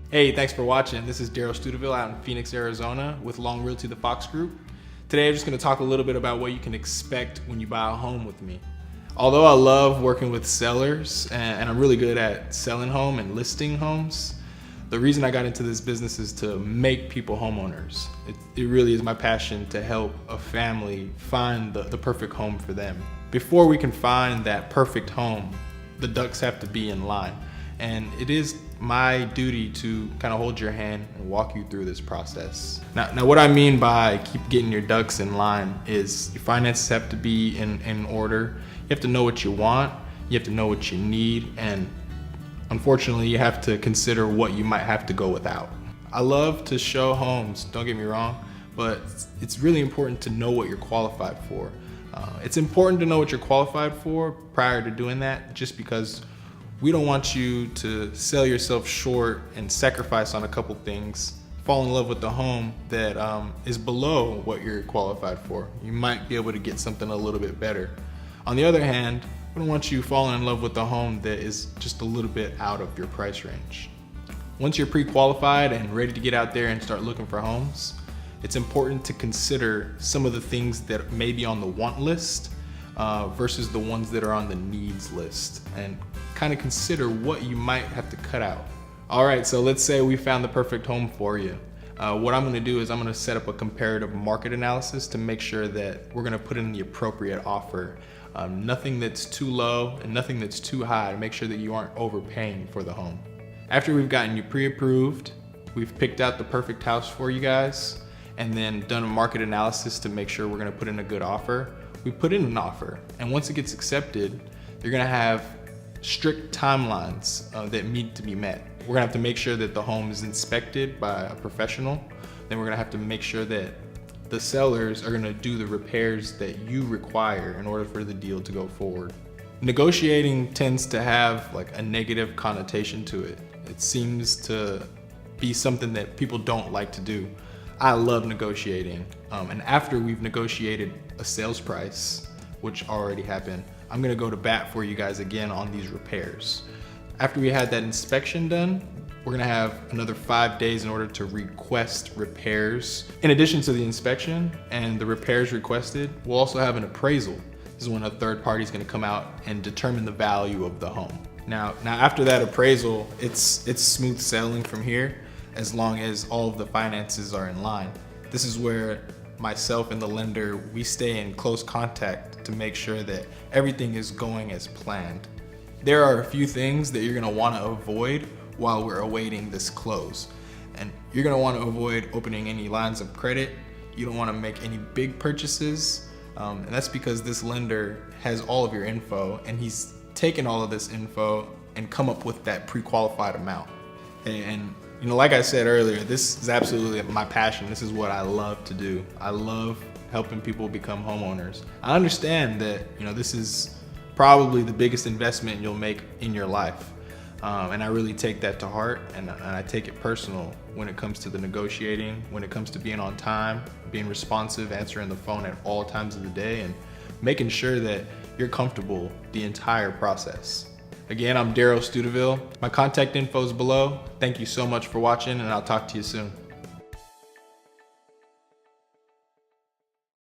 Hey, thanks for watching. This is Darylstuteville out in Phoenix, Arizona with Long Realty, the Fox Group. Today I'm just going to talk a little bit about what you can expect when you buy a home with me. Although I love working with sellers and I'm really good at selling home and listing homes, the reason I got into this business is to make people homeowners. It really is my passion to help a family find the perfect home for them. Before we can find that perfect home, the ducks have to be in line. And it is my duty to kind of hold your hand and walk you through this process. Now what I mean by keep getting your ducks in line is your finances have to be in order. You have to know what you want, you have to know what you need, and unfortunately you have to consider what you might have to go without. I love to show homes, don't get me wrong, but it's really important to know what you're qualified for. It's important to know what you're qualified for prior to doing that, just because we don't want you to sell yourself short and sacrifice on a couple things, fall in love with the home that is below what you're qualified for. You might be able to get something a little bit better. On the other hand, we don't want you falling in love with the home that is just a little bit out of your price range. Once you're pre-qualified and ready to get out there and start looking for homes, it's important to consider some of the things that may be on the want list versus the ones that are on the needs list, and kind of consider what you might have to cut out. All right, so let's say we found the perfect home for you. What I'm gonna do is I'm gonna set up a comparative market analysis to make sure that we're gonna put in the appropriate offer. Nothing that's too low and nothing that's too high, to make sure that you aren't overpaying for the home. After we've gotten you pre-approved, we've picked out the perfect house for you guys, and then done a market analysis to make sure we're gonna put in a good offer. We put in an offer, and once it gets accepted, you're gonna have strict timelines that need to be met. We're gonna have to make sure that the home is inspected by a professional. Then we're gonna have to make sure that the sellers are gonna do the repairs that you require in order for the deal to go forward. Negotiating tends to have like a negative connotation to it. It seems to be something that people don't like to do. I love negotiating, and after we've negotiated a sales price, which already happened, I'm gonna go to bat for you guys again on these repairs. After we had that inspection done, we're gonna have another 5 days in order to request repairs. In addition to the inspection and the repairs requested, we'll also have an appraisal. This is when a third party is gonna come out and determine the value of the home. Now after that appraisal, it's smooth sailing from here, as long as all of the finances are in line. This is where myself and the lender, we stay in close contact to make sure that everything is going as planned. There are a few things that you're gonna wanna avoid while we're awaiting this close. And you're gonna wanna avoid opening any lines of credit. You don't wanna make any big purchases. And that's because this lender has all of your info, and he's taken all of this info and come up with that pre-qualified amount. And you know, like I said earlier, this is absolutely my passion. This is what I love to do. I love helping people become homeowners. I understand that, you know, this is probably the biggest investment you'll make in your life. And I really take that to heart, and I take it personal when it comes to the negotiating, when it comes to being on time, being responsive, answering the phone at all times of the day, and making sure that you're comfortable the entire process. Again, I'm Darylstuteville. My contact info is below. Thank you so much for watching, and I'll talk to you soon.